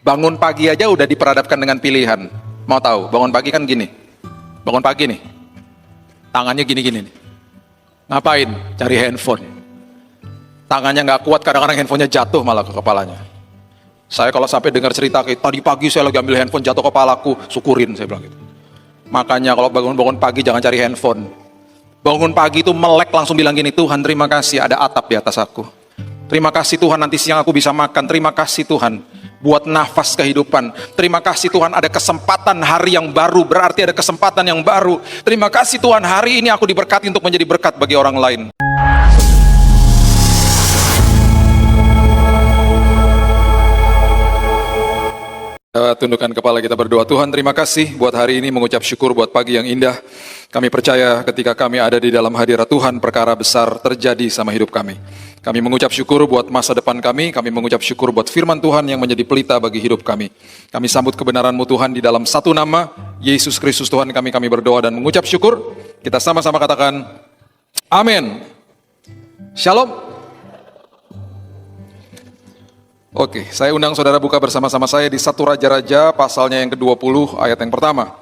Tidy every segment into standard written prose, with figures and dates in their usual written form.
Bangun pagi aja udah diperadabkan dengan pilihan. Mau tahu, bangun pagi kan gini. Bangun pagi nih, tangannya gini-gini nih. Ngapain? Cari handphone. Tangannya nggak kuat, kadang-kadang handphonenya jatuh malah ke kepalanya. Saya kalau sampai dengar cerita kayak tadi pagi saya lagi ambil handphone jatuh kepalaku, syukurin saya bilang gitu. Makanya kalau bangun-bangun pagi jangan cari handphone. Bangun pagi itu melek langsung bilang gini, Tuhan terima kasih ada atap di atas aku. Terima kasih Tuhan nanti siang aku bisa makan. Terima kasih Tuhan buat nafas kehidupan. Terima kasih Tuhan ada kesempatan hari yang baru, berarti ada kesempatan yang baru. Terima kasih Tuhan hari ini aku diberkati untuk menjadi berkat bagi orang lain. Tundukkan kepala kita berdoa. Tuhan terima kasih buat hari ini, mengucap syukur buat pagi yang indah. Kami percaya ketika kami ada di dalam hadirat Tuhan, perkara besar terjadi sama hidup kami. Kami mengucap syukur buat masa depan kami mengucap syukur buat firman Tuhan yang menjadi pelita bagi hidup kami. Kami sambut kebenaran-Mu Tuhan di dalam satu nama, Yesus Kristus Tuhan kami berdoa dan mengucap syukur. Kita sama-sama katakan, amin. Shalom. Oke, saya undang saudara buka bersama-sama saya di 1 Raja-Raja pasalnya yang ke-20 ayat yang pertama.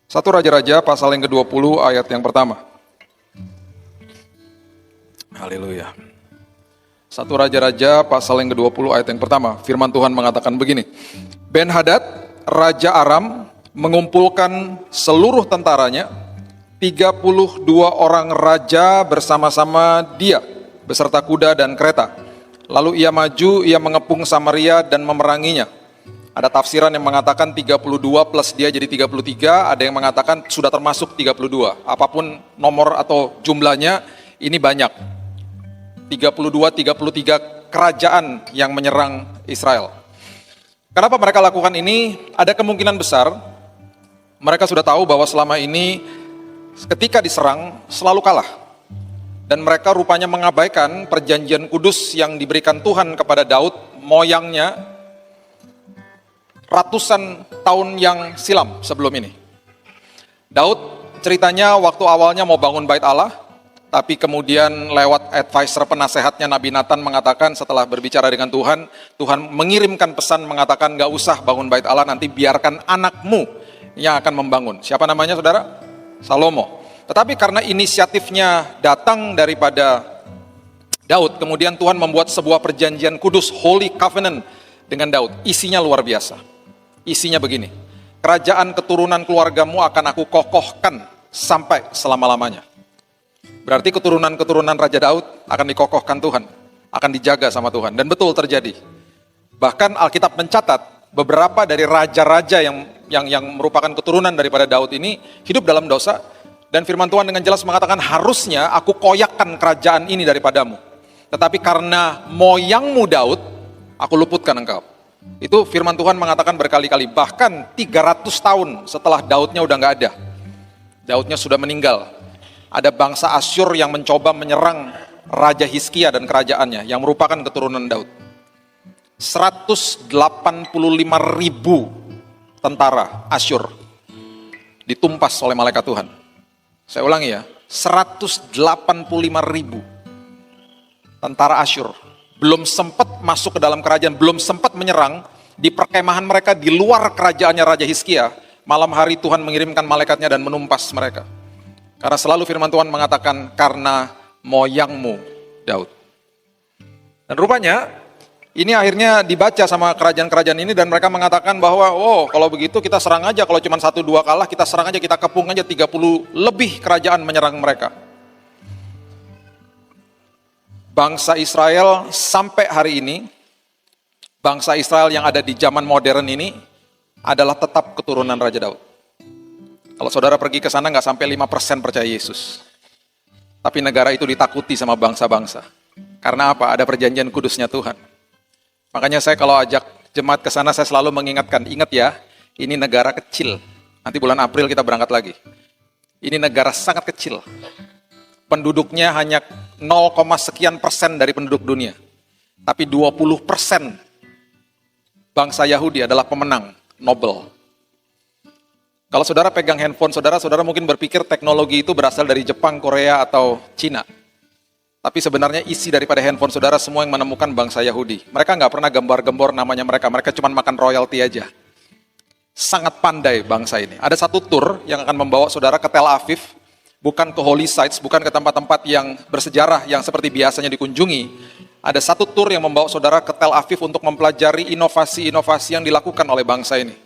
1 Raja-Raja pasal yang ke-20 ayat yang pertama. Haleluya. 1 Raja-Raja pasal yang ke-20 ayat yang pertama. Firman Tuhan mengatakan begini. Ben-Hadad, Raja Aram, mengumpulkan seluruh tentaranya, 32 orang raja bersama-sama dia, beserta kuda dan kereta. Lalu ia maju, ia mengepung Samaria dan memeranginya. Ada tafsiran yang mengatakan 32 plus dia jadi 33, ada yang mengatakan sudah termasuk 32. Apapun nomor atau jumlahnya, ini banyak. 33 kerajaan yang menyerang Israel. Kenapa mereka lakukan ini? Ada kemungkinan besar, mereka sudah tahu bahwa selama ini ketika diserang selalu kalah. Dan mereka rupanya mengabaikan perjanjian kudus yang diberikan Tuhan kepada Daud, moyangnya ratusan tahun yang silam sebelum ini. Daud ceritanya waktu awalnya mau bangun bait Allah, tapi kemudian lewat advisor penasehatnya Nabi Nathan mengatakan setelah berbicara dengan Tuhan, Tuhan mengirimkan pesan mengatakan gak usah bangun bait Allah, nanti biarkan anakmu yang akan membangun. Siapa namanya saudara? Salomo. Tetapi karena inisiatifnya datang daripada Daud, kemudian Tuhan membuat sebuah perjanjian kudus, Holy Covenant dengan Daud. Isinya luar biasa. Isinya begini, kerajaan keturunan keluargamu akan aku kokohkan sampai selama-lamanya. Berarti keturunan-keturunan Raja Daud akan dikokohkan Tuhan, akan dijaga sama Tuhan. Dan betul terjadi. Bahkan Alkitab mencatat beberapa dari raja-raja yang merupakan keturunan daripada Daud ini hidup dalam dosa. Dan firman Tuhan dengan jelas mengatakan harusnya aku koyakkan kerajaan ini daripadamu. Tetapi karena moyangmu Daud, aku luputkan engkau. Itu firman Tuhan mengatakan berkali-kali. Bahkan 300 tahun setelah Daudnya udah gak ada. Daudnya sudah meninggal. Ada bangsa Asyur yang mencoba menyerang Raja Hizkia dan kerajaannya yang merupakan keturunan Daud. 185.000 tentara Asyur ditumpas oleh malaikat Tuhan. Saya ulangi ya, 185.000 tentara Asyur. Belum sempat masuk ke dalam kerajaan, belum sempat menyerang, di perkemahan mereka di luar kerajaannya Raja Hizkia, malam hari Tuhan mengirimkan malaikatnya dan menumpas mereka. Karena selalu firman Tuhan mengatakan, karena moyangmu Daud. Dan rupanya, ini akhirnya dibaca sama kerajaan-kerajaan ini dan mereka mengatakan bahwa kalau begitu kita serang aja, kalau cuma 1-2 kalah kita serang aja, kita kepung aja 30 lebih kerajaan menyerang mereka. Bangsa Israel sampai hari ini, bangsa Israel yang ada di zaman modern ini adalah tetap keturunan Raja Daud. Kalau saudara pergi ke sana nggak sampai 5% percaya Yesus. Tapi negara itu ditakuti sama bangsa-bangsa. Karena apa? Ada perjanjian kudusnya Tuhan. Makanya saya kalau ajak jemaat ke sana saya selalu mengingatkan, ingat ya, ini negara kecil. Nanti bulan April kita berangkat lagi. Ini negara sangat kecil. Penduduknya hanya 0, sekian persen dari penduduk dunia. Tapi 20% bangsa Yahudi adalah pemenang Nobel. Kalau saudara pegang handphone saudara mungkin berpikir teknologi itu berasal dari Jepang, Korea, atau Cina. Tapi sebenarnya isi daripada handphone saudara semua yang menemukan bangsa Yahudi. Mereka nggak pernah gembar-gembor namanya mereka cuma makan royalti aja. Sangat pandai bangsa ini. Ada satu tour yang akan membawa saudara ke Tel Aviv, bukan ke holy sites, bukan ke tempat-tempat yang bersejarah yang seperti biasanya dikunjungi. Ada satu tour yang membawa saudara ke Tel Aviv untuk mempelajari inovasi-inovasi yang dilakukan oleh bangsa ini.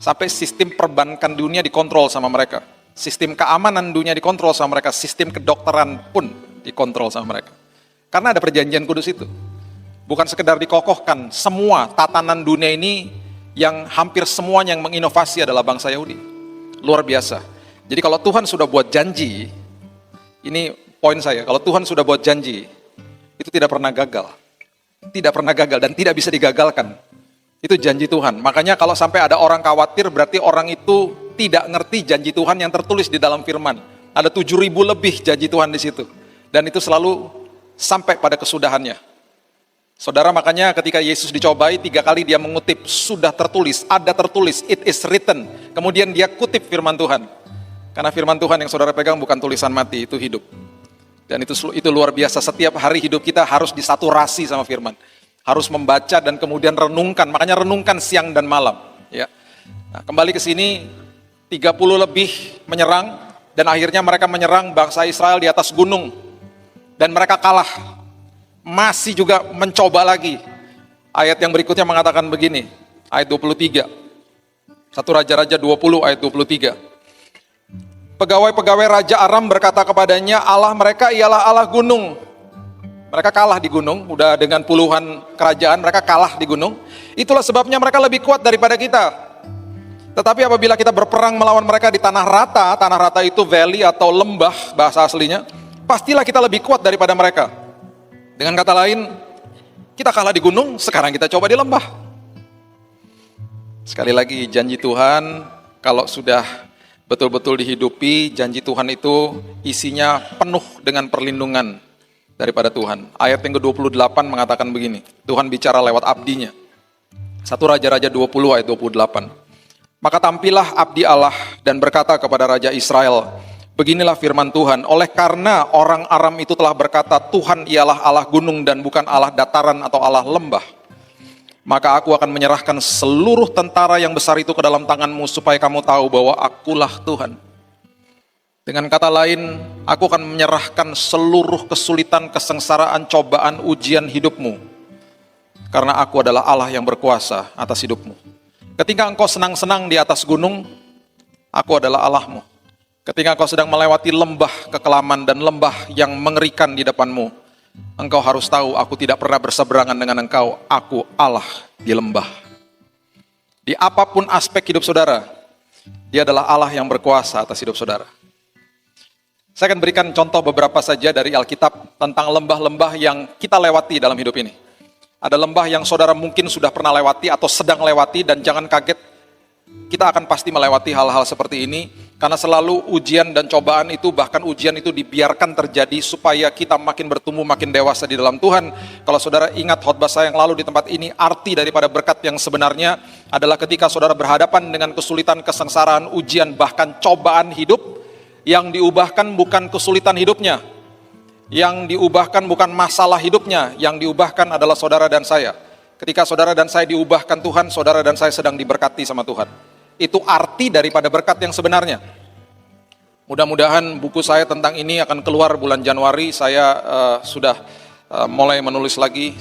Sampai sistem perbankan dunia dikontrol sama mereka. Sistem keamanan dunia dikontrol sama mereka. Sistem kedokteran pun dikontrol sama mereka. Karena ada perjanjian kudus itu. Bukan sekedar dikokohkan, semua tatanan dunia ini yang hampir semuanya yang menginovasi adalah bangsa Yahudi. Luar biasa. Jadi kalau Tuhan sudah buat janji, ini poin saya, kalau Tuhan sudah buat janji, itu tidak pernah gagal. Tidak pernah gagal dan tidak bisa digagalkan. Itu janji Tuhan. Makanya kalau sampai ada orang khawatir, berarti orang itu tidak ngerti janji Tuhan yang tertulis di dalam firman. Ada 7.000 lebih janji Tuhan di situ. Dan itu selalu sampai pada kesudahannya. Saudara, makanya ketika Yesus dicobai, 3 kali dia mengutip, sudah tertulis, ada tertulis, it is written. Kemudian dia kutip firman Tuhan. Karena firman Tuhan yang saudara pegang bukan tulisan mati, itu hidup. Dan itu luar biasa, setiap hari hidup kita harus disaturasi sama firman. Harus membaca dan kemudian renungkan, makanya renungkan siang dan malam. Ya. Nah, kembali ke sini, 30 lebih menyerang, dan akhirnya mereka menyerang bangsa Israel di atas gunung. Dan mereka kalah. Masih juga mencoba lagi. Ayat yang berikutnya mengatakan begini, ayat 23. 1 Raja-Raja 20 ayat 23. Pegawai-pegawai Raja Aram berkata kepadanya, Allah mereka ialah Allah gunung. Mereka kalah di gunung, udah dengan puluhan kerajaan, mereka kalah di gunung. Itulah sebabnya mereka lebih kuat daripada kita. Tetapi apabila kita berperang melawan mereka di tanah rata itu valley atau lembah bahasa aslinya, pastilah kita lebih kuat daripada mereka. Dengan kata lain, kita kalah di gunung, sekarang kita coba di lembah. Sekali lagi, janji Tuhan, kalau sudah betul-betul dihidupi, janji Tuhan itu isinya penuh dengan perlindungan daripada Tuhan. Ayat yang ke-28 mengatakan begini, Tuhan bicara lewat abdinya. 1 Raja-Raja 20 ayat 28. Maka tampillah abdi Allah dan berkata kepada Raja Israel, beginilah firman Tuhan, oleh karena orang Aram itu telah berkata, Tuhan ialah Allah gunung dan bukan Allah dataran atau Allah lembah, maka aku akan menyerahkan seluruh tentara yang besar itu ke dalam tanganmu, supaya kamu tahu bahwa akulah Tuhan. Dengan kata lain, aku akan menyerahkan seluruh kesulitan, kesengsaraan, cobaan, ujian hidupmu. Karena aku adalah Allah yang berkuasa atas hidupmu. Ketika engkau senang-senang di atas gunung, aku adalah Allahmu. Ketika engkau sedang melewati lembah kekelaman dan lembah yang mengerikan di depanmu, engkau harus tahu aku tidak pernah berseberangan dengan engkau, aku Allah di lembah. Di apapun aspek hidup saudara, Dia adalah Allah yang berkuasa atas hidup saudara. Saya akan berikan contoh beberapa saja dari Alkitab tentang lembah-lembah yang kita lewati dalam hidup ini. Ada lembah yang saudara mungkin sudah pernah lewati atau sedang lewati, dan jangan kaget, kita akan pasti melewati hal-hal seperti ini, karena selalu ujian dan cobaan itu, bahkan ujian itu dibiarkan terjadi supaya kita makin bertumbuh, makin dewasa di dalam Tuhan. Kalau saudara ingat khotbah saya yang lalu di tempat ini, arti daripada berkat yang sebenarnya adalah ketika saudara berhadapan dengan kesulitan, kesengsaraan, ujian, bahkan cobaan hidup, yang diubahkan bukan kesulitan hidupnya, yang diubahkan bukan masalah hidupnya, yang diubahkan adalah saudara dan saya. Ketika saudara dan saya diubahkan Tuhan, saudara dan saya sedang diberkati sama Tuhan. Itu arti daripada berkat yang sebenarnya. Mudah-mudahan buku saya tentang ini akan keluar bulan Januari. Saya sudah mulai menulis lagi,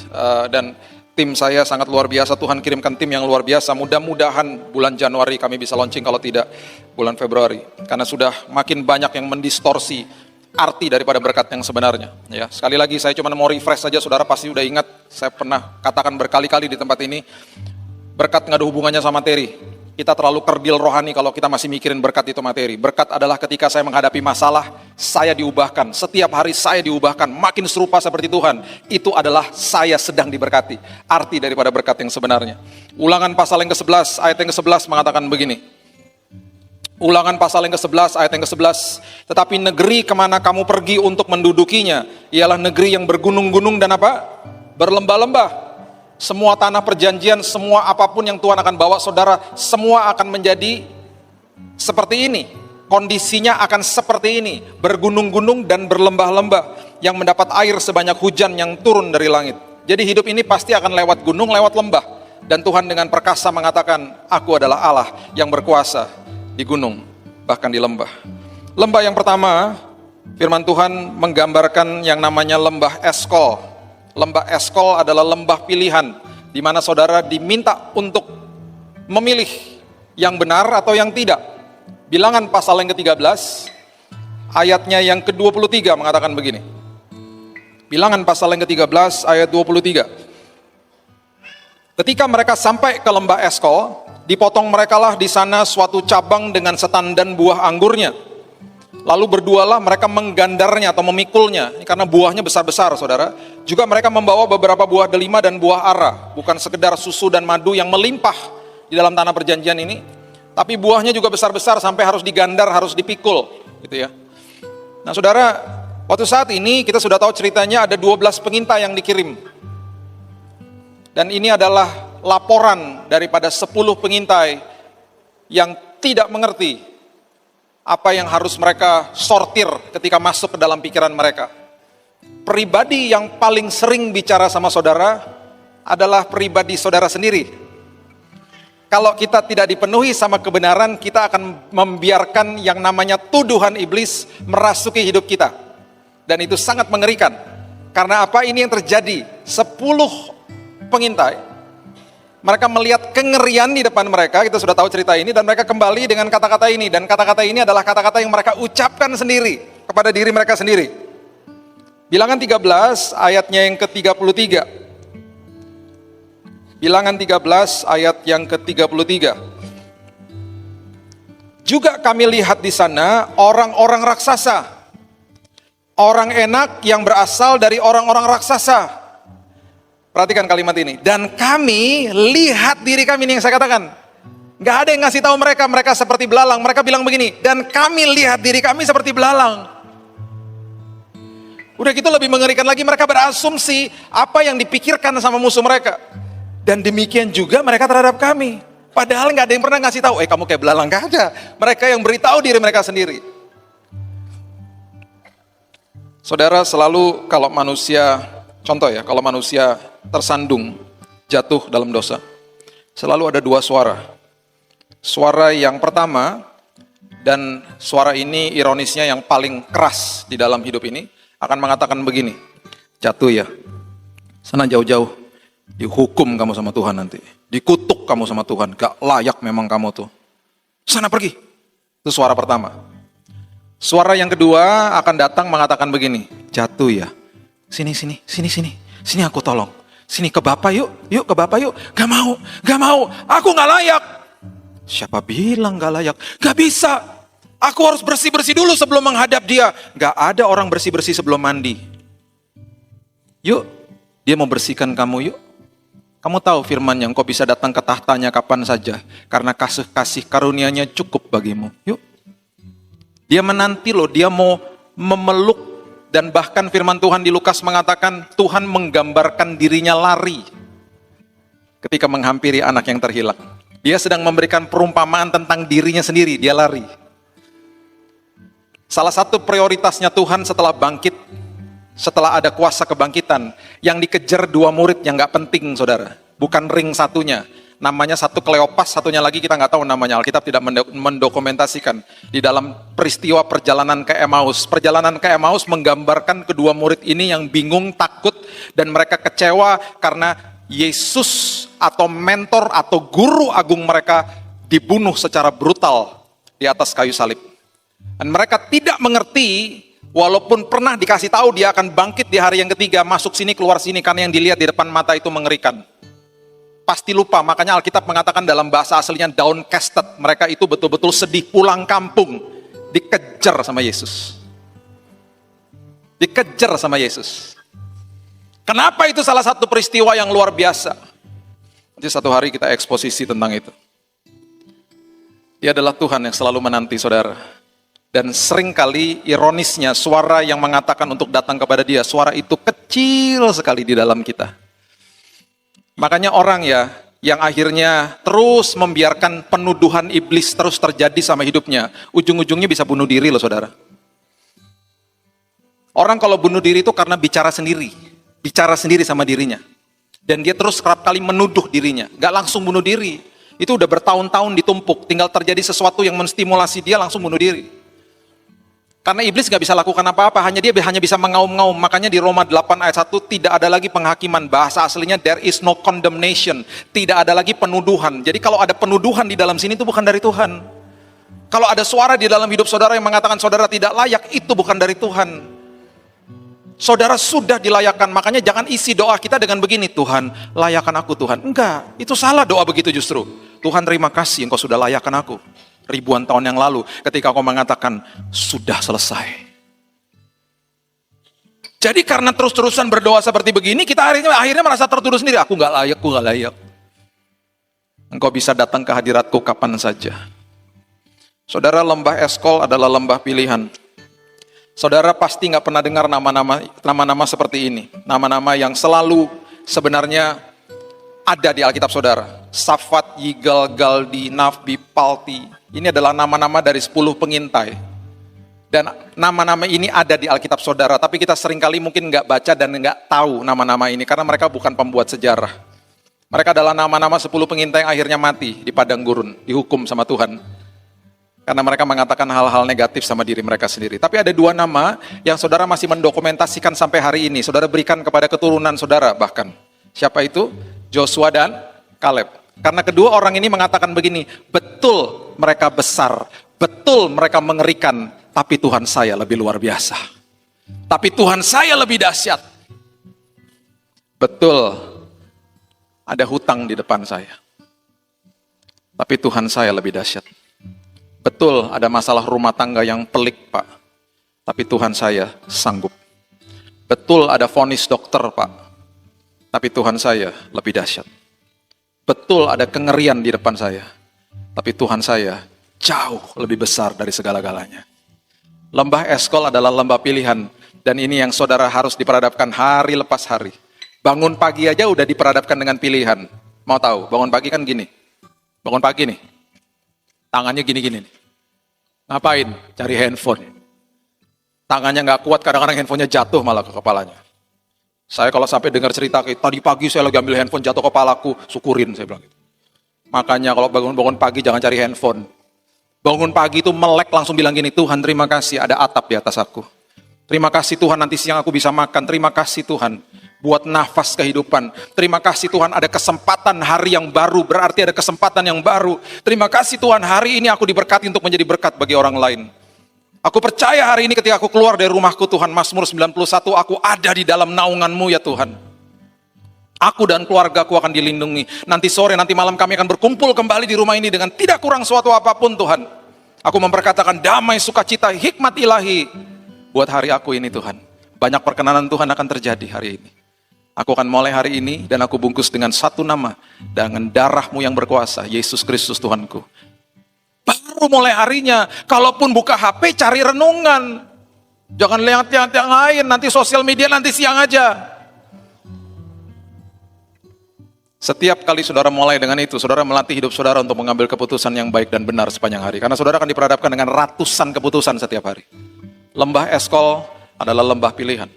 dan tim saya sangat luar biasa. Tuhan kirimkan tim yang luar biasa. Mudah-mudahan bulan Januari kami bisa launching, kalau tidak bulan Februari. Karena sudah makin banyak yang mendistorsi arti daripada berkat yang sebenarnya. Ya, sekali lagi saya cuma mau refresh saja, saudara pasti udah ingat, saya pernah katakan berkali-kali di tempat ini, berkat nggak ada hubungannya sama materi. Kita terlalu kerdil rohani kalau kita masih mikirin berkat itu materi. Berkat adalah ketika saya menghadapi masalah, saya diubahkan. Setiap hari saya diubahkan, makin serupa seperti Tuhan. Itu adalah saya sedang diberkati. Arti daripada berkat yang sebenarnya. Ulangan pasal yang ke-11, ayat yang ke-11 mengatakan begini. Ulangan pasal yang ke-11, ayat yang ke-11. Tetapi negeri kemana kamu pergi untuk mendudukinya, ialah negeri yang bergunung-gunung dan apa? Berlembah-lembah. Semua tanah perjanjian, semua apapun yang Tuhan akan bawa saudara, semua akan menjadi seperti ini. kondisinya akan seperti ini, bergunung-gunung dan berlembah-lembah yang mendapat air sebanyak hujan yang turun dari langit. Jadi hidup ini pasti akan lewat gunung, lewat lembah. Dan Tuhan dengan perkasa mengatakan, aku adalah Allah yang berkuasa di gunung, bahkan di lembah. Lembah yang pertama, firman Tuhan menggambarkan yang namanya lembah Eskol. Lembah Eskol adalah lembah pilihan, di mana saudara diminta untuk memilih yang benar atau yang tidak. Bilangan pasal yang ke-13, ayatnya yang ke-23 mengatakan begini. Bilangan pasal yang ke-13, ayat 23. Ketika mereka sampai ke lembah Eskol, dipotong merekalah di sana suatu cabang dengan setandan buah anggurnya. Lalu berdualah mereka menggandarnya atau memikulnya, karena buahnya besar-besar, saudara. Juga mereka membawa beberapa buah delima dan buah ara, bukan sekedar susu dan madu yang melimpah di dalam tanah perjanjian ini, tapi buahnya juga besar-besar sampai harus digandar, harus dipikul, gitu ya. Nah, saudara, waktu saat ini kita sudah tahu ceritanya ada 12 pengintai yang dikirim. Dan ini adalah laporan daripada 10 pengintai yang tidak mengerti apa yang harus mereka sortir ketika masuk ke dalam pikiran mereka. Pribadi yang paling sering bicara sama saudara adalah pribadi saudara sendiri. Kalau kita tidak dipenuhi sama kebenaran, kita akan membiarkan yang namanya tuduhan iblis merasuki hidup kita. Dan itu sangat mengerikan. Karena apa? Ini yang terjadi. 10 pengintai, mereka melihat kengerian di depan mereka, kita sudah tahu cerita ini, dan mereka kembali dengan kata-kata ini. Dan kata-kata ini adalah kata-kata yang mereka ucapkan sendiri, kepada diri mereka sendiri. Bilangan 13, ayatnya yang ke-33. Bilangan 13 ayat yang ke-33. Juga kami lihat di sana orang-orang raksasa. Orang enak yang berasal dari orang-orang raksasa. Perhatikan kalimat ini. Dan kami lihat diri kami, ini yang saya katakan. Gak ada yang ngasih tahu mereka, mereka seperti belalang. Mereka bilang begini, dan kami lihat diri kami seperti belalang. Udah gitu lebih mengerikan lagi, mereka berasumsi apa yang dipikirkan sama musuh mereka. Dan demikian juga mereka terhadap kami. Padahal nggak ada yang pernah ngasih tahu, kamu kayak belalang, nggak ada. Mereka yang beritahu diri mereka sendiri. Saudara, selalu kalau manusia, contoh ya, kalau manusia tersandung, jatuh dalam dosa, selalu ada 2 suara. Suara yang pertama, dan suara ini ironisnya yang paling keras di dalam hidup ini, akan mengatakan begini, jatuh ya, sana jauh-jauh. Dihukum kamu sama Tuhan nanti. Dikutuk kamu sama Tuhan. Gak layak memang kamu tuh. Sana pergi. Itu suara pertama. Suara yang kedua akan datang mengatakan begini. Jatuh ya. Sini. Sini aku tolong. Sini ke Bapak yuk. Yuk ke Bapak yuk. Gak mau. Aku gak layak. Siapa bilang gak layak? Gak bisa. Aku harus bersih-bersih dulu sebelum menghadap dia. Gak ada orang bersih-bersih sebelum mandi. Yuk. Dia mau bersihkan kamu yuk. Kamu tahu firman-Nya, engkau bisa datang ke tahtanya kapan saja, karena kasih karunia-Nya cukup bagimu. Yuk. Dia menanti loh, dia mau memeluk, dan bahkan firman Tuhan di Lukas mengatakan, Tuhan menggambarkan dirinya lari ketika menghampiri anak yang terhilang. Dia sedang memberikan perumpamaan tentang dirinya sendiri, dia lari. Salah satu prioritasnya Tuhan setelah bangkit, setelah ada kuasa kebangkitan, yang dikejar 2 murid yang gak penting, saudara. Bukan ring satunya. Namanya satu Kleopas, satunya lagi kita gak tahu namanya. Alkitab tidak mendokumentasikan. Di dalam peristiwa perjalanan ke Emmaus. Perjalanan ke Emmaus menggambarkan kedua murid ini yang bingung, takut, dan mereka kecewa karena Yesus atau mentor atau guru agung mereka dibunuh secara brutal di atas kayu salib. Dan mereka tidak mengerti, walaupun pernah dikasih tahu dia akan bangkit di hari yang ketiga, masuk sini keluar sini, karena yang dilihat di depan mata itu mengerikan. Pasti lupa, makanya Alkitab mengatakan dalam bahasa aslinya downcasted. Mereka itu betul-betul sedih, pulang kampung, dikejar sama Yesus. Dikejar sama Yesus. Kenapa itu salah satu peristiwa yang luar biasa? Nanti satu hari kita eksposisi tentang itu. Dia adalah Tuhan yang selalu menanti saudara. Dan seringkali ironisnya suara yang mengatakan untuk datang kepada dia, suara itu kecil sekali di dalam kita. Makanya orang ya, yang akhirnya terus membiarkan penuduhan iblis terus terjadi sama hidupnya, ujung-ujungnya bisa bunuh diri loh saudara. Orang kalau bunuh diri itu karena bicara sendiri sama dirinya. Dan dia terus kerap kali menuduh dirinya, gak langsung bunuh diri. Itu udah bertahun-tahun ditumpuk, tinggal terjadi sesuatu yang menstimulasi dia langsung bunuh diri. Karena iblis gak bisa lakukan apa-apa, dia hanya bisa mengaum-ngaum. Makanya di Roma 8 ayat 1, tidak ada lagi penghakiman. Bahasa aslinya, there is no condemnation. Tidak ada lagi penuduhan. Jadi kalau ada penuduhan di dalam sini, itu bukan dari Tuhan. Kalau ada suara di dalam hidup saudara yang mengatakan saudara tidak layak, itu bukan dari Tuhan. Saudara sudah dilayakkan, makanya jangan isi doa kita dengan begini, Tuhan, layakkan aku Tuhan. Enggak, itu salah doa begitu justru. Tuhan terima kasih engkau sudah layakkan aku. Ribuan tahun yang lalu ketika kau mengatakan, sudah selesai. Jadi karena terus-terusan berdoa seperti begini, kita akhirnya merasa tertuduh sendiri. Aku gak layak. Engkau bisa datang ke hadiratku kapan saja. Saudara, lembah Eskol adalah lembah pilihan. Saudara pasti nggak pernah dengar nama-nama seperti ini. Nama-nama yang selalu sebenarnya ada di Alkitab saudara. Safat, Yigal, Galdi, Nafbi, Palti. Ini adalah nama-nama dari 10 pengintai. Dan nama-nama ini ada di Alkitab saudara. Tapi kita seringkali mungkin nggak baca dan nggak tahu nama-nama ini. Karena mereka bukan pembuat sejarah. Mereka adalah nama-nama 10 pengintai yang akhirnya mati di padang gurun. Dihukum sama Tuhan. Karena mereka mengatakan hal-hal negatif sama diri mereka sendiri. Tapi ada 2 nama yang saudara masih mendokumentasikan sampai hari ini. Saudara berikan kepada keturunan saudara bahkan. Siapa itu? Joshua dan Kaleb. Karena kedua orang ini mengatakan begini, betul mereka besar, betul mereka mengerikan, tapi Tuhan saya lebih luar biasa. Tapi Tuhan saya lebih dahsyat. Betul, ada hutang di depan saya. Tapi Tuhan saya lebih dahsyat. Betul ada masalah rumah tangga yang pelik Pak, tapi Tuhan saya sanggup. Betul ada vonis dokter Pak, tapi Tuhan saya lebih dahsyat. Betul ada kengerian di depan saya, tapi Tuhan saya jauh lebih besar dari segala-galanya. Lembah Eskol adalah lembah pilihan, dan ini yang saudara harus diperadabkan hari lepas hari. Bangun pagi aja udah diperadabkan dengan pilihan. Mau tahu, bangun pagi kan gini, bangun pagi nih. Tangannya gini-gini. Ngapain? Cari handphone. Tangannya nggak kuat, kadang-kadang handphonenya jatuh malah ke kepalanya. Saya kalau sampai dengar cerita, tadi pagi saya lagi ambil handphone jatuh kepalaku, syukurin saya bilang gitu. Makanya kalau bangun-bangun pagi jangan cari handphone. Bangun pagi itu melek langsung bilang gini, Tuhan terima kasih ada atap di atas aku. Terima kasih Tuhan nanti siang aku bisa makan. Terima kasih Tuhan buat nafas kehidupan. Terima kasih Tuhan ada kesempatan hari yang baru, berarti ada kesempatan yang baru. Terima kasih Tuhan hari ini aku diberkati untuk menjadi berkat bagi orang lain. Aku percaya hari ini ketika aku keluar dari rumahku Tuhan, Mazmur 91, aku ada di dalam naungan-Mu ya Tuhan. Aku dan keluargaku akan dilindungi. Nanti sore, nanti malam kami akan berkumpul kembali di rumah ini dengan tidak kurang suatu apapun Tuhan. Aku memperkatakan damai, sukacita, hikmat ilahi buat hari aku ini Tuhan. Banyak perkenanan Tuhan akan terjadi hari ini. Aku akan mulai hari ini dan aku bungkus dengan satu nama. Dengan darah-Mu yang berkuasa, Yesus Kristus Tuhanku. Baru mulai harinya, kalaupun buka HP cari renungan. Jangan lihat yang lain, nanti sosial media nanti siang aja. Setiap kali saudara mulai dengan itu, saudara melatih hidup saudara untuk mengambil keputusan yang baik dan benar sepanjang hari. Karena saudara akan diperhadapkan dengan ratusan keputusan setiap hari. Lembah Eskol adalah lembah pilihan.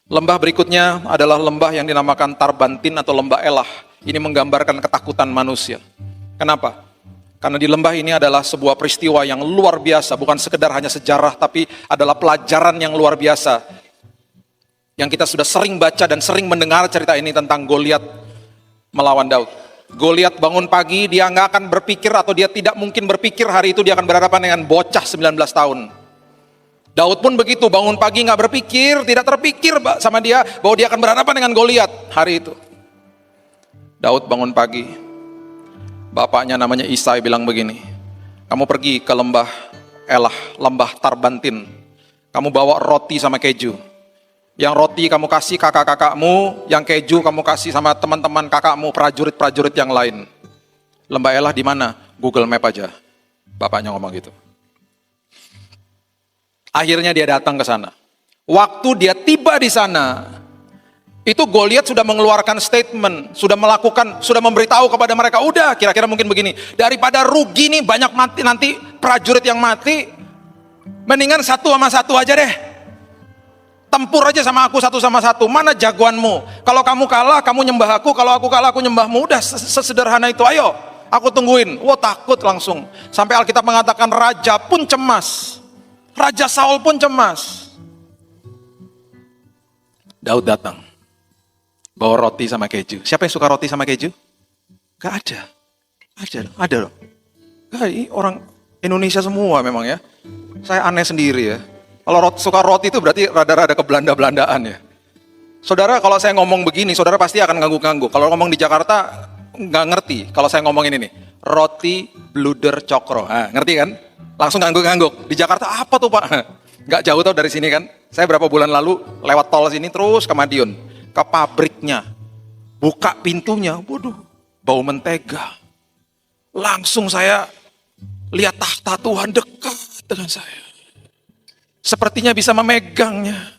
Lembah berikutnya adalah lembah yang dinamakan Tarbantin atau lembah Elah. Ini menggambarkan ketakutan manusia. Kenapa? Karena di lembah ini adalah sebuah peristiwa yang luar biasa. Bukan sekedar hanya sejarah, tapi adalah pelajaran yang luar biasa. Yang kita sudah sering baca dan sering mendengar cerita ini tentang Goliat melawan Daud. Goliat bangun pagi, dia nggak akan berpikir atau dia tidak mungkin berpikir hari itu dia akan berhadapan dengan bocah 19 tahun. Daud pun begitu, bangun pagi nggak berpikir, tidak terpikir sama dia bahwa dia akan berhadapan dengan Goliat hari itu. Daud bangun pagi, bapaknya namanya Isai bilang begini, kamu pergi ke lembah Elah, lembah Tarbantin, kamu bawa roti sama keju. Yang roti kamu kasih kakak-kakakmu, yang keju kamu kasih sama teman-teman kakakmu, prajurit-prajurit yang lain. Lembah Elah di mana? Google Map aja. Bapaknya ngomong gitu. Akhirnya dia datang ke sana. Waktu dia tiba di sana, Itu Goliat sudah mengeluarkan statement, sudah memberitahu kepada mereka, udah kira-kira mungkin begini, daripada rugi nih banyak mati nanti prajurit yang mati, mendingan satu sama satu aja deh. Tempur aja sama aku satu sama satu. Mana jagoanmu? Kalau kamu kalah, kamu nyembah aku. Kalau aku kalah, aku nyembahmu. Udah sesederhana itu. Ayo, aku tungguin. Wah, takut langsung. Sampai Alkitab mengatakan raja pun cemas. Raja Saul pun cemas. Daud datang. Bawa roti sama keju. Siapa yang suka roti sama keju? Gak ada. Ada loh. Ini orang Indonesia semua memang ya. Saya aneh sendiri ya. Kalau suka roti itu berarti rada-rada ke Belanda-Belandaan ya. Saudara, kalau saya ngomong begini, saudara pasti akan ngangguk-ngangguk. Kalau ngomong di Jakarta, nggak ngerti. Kalau saya ngomong ini nih, roti bluder cokro. Nah, ngerti kan? Langsung ngangguk-ngangguk. Di Jakarta apa tuh Pak? Nggak jauh tau dari sini kan? Saya berapa bulan lalu lewat tol sini terus ke Madiun. Ke pabriknya, buka pintunya, waduh, bau mentega. Langsung saya lihat tahta Tuhan dekat dengan saya. Sepertinya bisa memegangnya.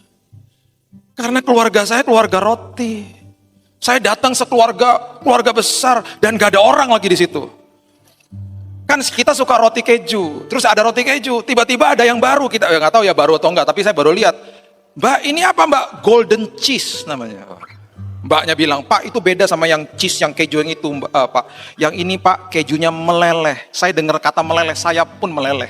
Karena keluarga saya keluarga roti. Saya datang keluarga besar dan gak ada orang lagi di situ. Kan kita suka roti keju, terus ada roti keju, tiba-tiba ada yang baru, kita nggak tahu ya baru atau enggak, tapi saya baru lihat. Mbak, ini apa Mbak? Golden cheese namanya. Mbaknya bilang, Pak itu beda sama yang cheese, yang keju yang itu Pak. Yang ini Pak, kejunya meleleh. Saya dengar kata meleleh, saya pun meleleh.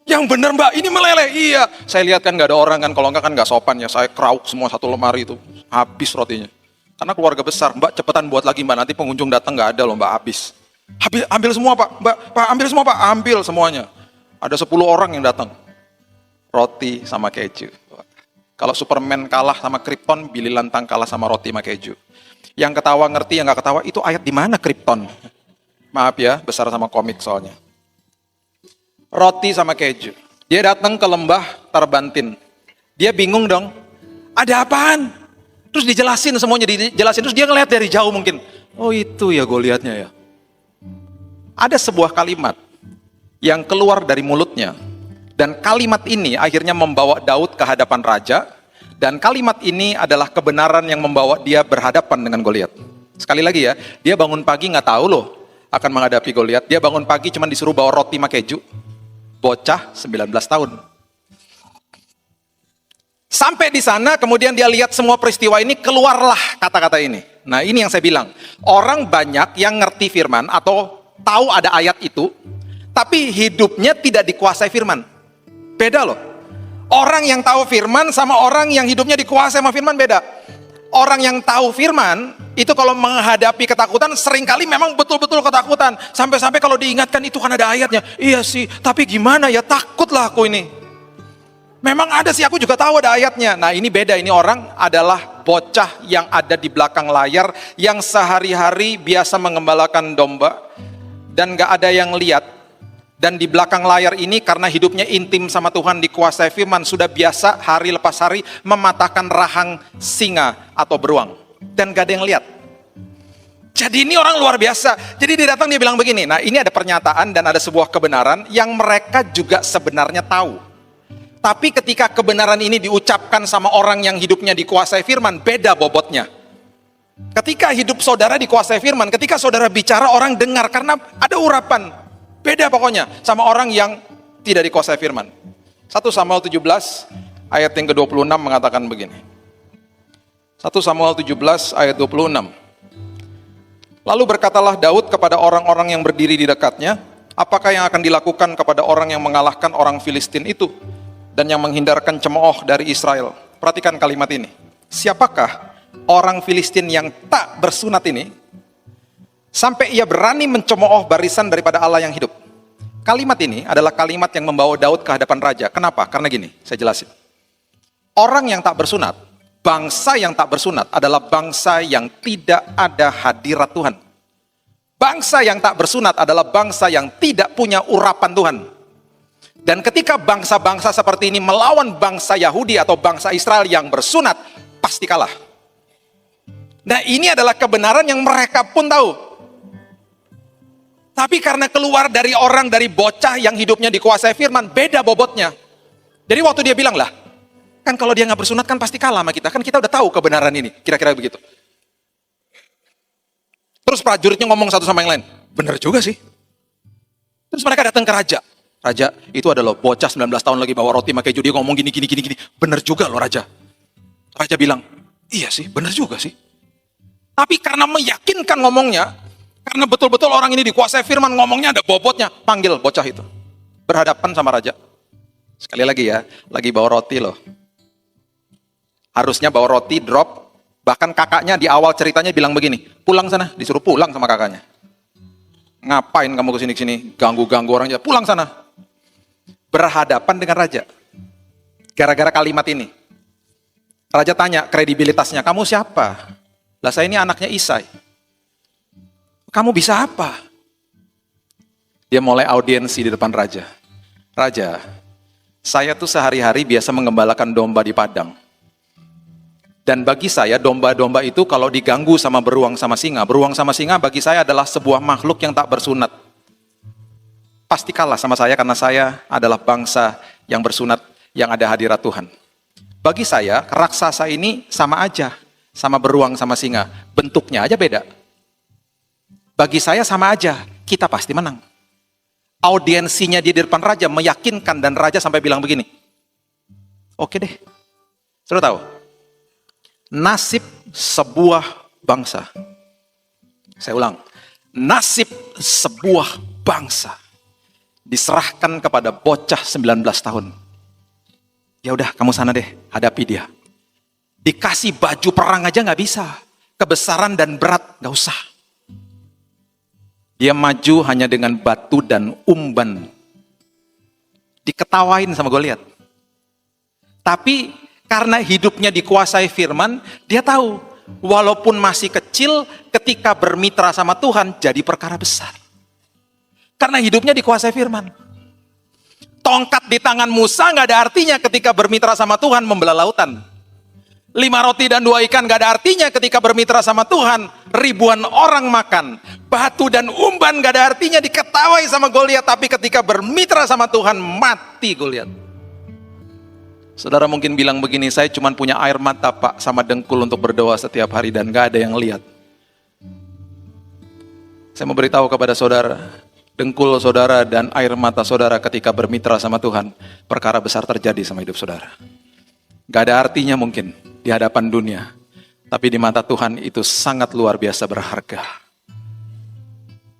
Yang benar Mbak, ini meleleh. Iya. Saya lihat kan gak ada orang kan, kalau enggak kan gak sopan ya. Saya krauk semua satu lemari itu. Habis rotinya. Karena keluarga besar, Mbak cepetan buat lagi Mbak. Nanti pengunjung datang gak ada loh Mbak, habis. Ambil semua Pak. Pak ambil semua Pak. Ambil semuanya. Ada 10 orang yang datang. Roti sama keju. Kalau Superman kalah sama Krypton, Billy Lantang kalah sama roti sama keju. Yang ketawa ngerti, yang gak ketawa, itu ayat di mana Krypton? Maaf ya, besar sama komik soalnya. Roti sama keju. Dia datang ke lembah Tarbantin. Dia bingung dong, ada apaan? Terus dijelasin semuanya, terus dia ngeliat dari jauh mungkin. Oh itu ya Goliatnya ya. Ada sebuah kalimat yang keluar dari mulutnya. Dan kalimat ini akhirnya membawa Daud ke hadapan raja. Dan kalimat ini adalah kebenaran yang membawa dia berhadapan dengan Goliat. Sekali lagi ya, dia bangun pagi nggak tahu loh akan menghadapi Goliat. Dia bangun pagi cuma disuruh bawa roti sama keju. Bocah 19 tahun. Sampai di sana kemudian dia lihat semua peristiwa ini, keluarlah kata-kata ini. Nah ini yang saya bilang, orang banyak yang ngerti firman atau tahu ada ayat itu, tapi hidupnya tidak dikuasai firman. Beda loh. Orang yang tahu firman sama orang yang hidupnya dikuasai sama firman beda. Orang yang tahu firman, itu kalau menghadapi ketakutan, seringkali memang betul-betul ketakutan. Sampai-sampai kalau diingatkan itu kan ada ayatnya. Iya sih, tapi gimana ya, takutlah aku ini. Memang ada sih, aku juga tahu ada ayatnya. Nah ini beda, ini orang adalah bocah yang ada di belakang layar, yang sehari-hari biasa mengembalakan domba, dan gak ada yang lihat. Dan di belakang layar ini karena hidupnya intim sama Tuhan, dikuasai firman, sudah biasa hari lepas hari mematahkan rahang singa atau beruang. Dan gak ada yang lihat. Jadi ini orang luar biasa. Jadi dia datang, dia bilang begini, nah ini ada pernyataan dan ada sebuah kebenaran yang mereka juga sebenarnya tahu. Tapi ketika kebenaran ini diucapkan sama orang yang hidupnya dikuasai firman, beda bobotnya. Ketika hidup saudara dikuasai firman, ketika saudara bicara orang dengar karena ada urapan. Beda pokoknya sama orang yang tidak dikuasai firman. 1 Samuel 17 ayat yang ke-26 mengatakan begini. 1 Samuel 17 ayat 26. Lalu berkatalah Daud kepada orang-orang yang berdiri di dekatnya, apakah yang akan dilakukan kepada orang yang mengalahkan orang Filistin itu dan yang menghindarkan cemooh dari Israel? Perhatikan kalimat ini. Siapakah orang Filistin yang tak bersunat ini sampai ia berani mencemooh barisan daripada Allah yang hidup? Kalimat ini adalah kalimat yang membawa Daud ke hadapan raja. Kenapa? Karena gini, saya jelasin. Orang yang tak bersunat, bangsa yang tak bersunat adalah bangsa yang tidak ada hadirat Tuhan. Bangsa yang tak bersunat adalah bangsa yang tidak punya urapan Tuhan. Dan ketika bangsa-bangsa seperti ini melawan bangsa Yahudi atau bangsa Israel yang bersunat, pasti kalah. Nah ini adalah kebenaran yang mereka pun tahu. Tapi karena keluar dari orang, dari bocah yang hidupnya dikuasai firman, beda bobotnya. Jadi waktu dia bilang lah, Kan kalau dia nggak bersunat kan pasti kalah sama kita. Kan kita udah tahu kebenaran ini. Kira-kira begitu. Terus prajuritnya ngomong satu sama yang lain. Bener juga sih. Terus mereka datang ke raja. Raja, itu adalah bocah 19 tahun lagi bawa roti pakai judi ngomong gini. Bener juga loh raja. Raja bilang, iya sih, bener juga sih. Tapi karena meyakinkan ngomongnya, karena betul-betul orang ini dikuasai firman, ngomongnya ada bobotnya, panggil bocah itu. Berhadapan sama raja. Sekali lagi ya, lagi bawa roti loh. Harusnya bawa roti, drop. Bahkan kakaknya di awal ceritanya bilang begini, pulang sana, disuruh pulang sama kakaknya. Ngapain kamu kesini-kesini, ganggu-ganggu orang, pulang sana. Berhadapan dengan raja. Gara-gara kalimat ini. Raja tanya kredibilitasnya, kamu siapa? Lah saya ini anaknya Isai. Kamu bisa apa? Dia mulai audiensi di depan raja. Raja, saya tuh sehari-hari biasa mengembalakan domba di padang. Dan bagi saya domba-domba itu kalau diganggu sama beruang sama singa bagi saya adalah sebuah makhluk yang tak bersunat. Pasti kalah sama saya karena saya adalah bangsa yang bersunat, yang ada hadirat Tuhan. Bagi saya, raksasa ini sama aja, sama beruang sama singa. Bentuknya aja beda. Bagi saya sama aja, kita pasti menang. Audiensinya di depan raja meyakinkan dan raja sampai bilang begini. Oke deh, sudah tahu. Nasib sebuah bangsa. Saya ulang. Nasib sebuah bangsa diserahkan kepada bocah 19 tahun. Ya udah, kamu sana deh, hadapi dia. Dikasih baju perang aja nggak bisa. Kebesaran dan berat nggak usah. Dia maju hanya dengan batu dan umban. Diketawain sama Goliat. Tapi karena hidupnya dikuasai firman, dia tahu walaupun masih kecil, ketika bermitra sama Tuhan jadi perkara besar. Karena hidupnya dikuasai firman. Tongkat di tangan Musa nggak ada artinya ketika bermitra sama Tuhan membelah lautan. 5 roti dan 2 ikan gak ada artinya ketika bermitra sama Tuhan. Ribuan orang makan. Batu dan umban gak ada artinya diketawai sama Goliat. Tapi ketika bermitra sama Tuhan, mati Goliat. Saudara mungkin bilang begini, saya cuma punya air mata Pak, sama dengkul untuk berdoa setiap hari dan gak ada yang lihat. Saya mau beritahu kepada saudara, dengkul saudara dan air mata saudara ketika bermitra sama Tuhan, perkara besar terjadi sama hidup saudara. Gak ada artinya mungkin di hadapan dunia, tapi di mata Tuhan itu sangat luar biasa berharga.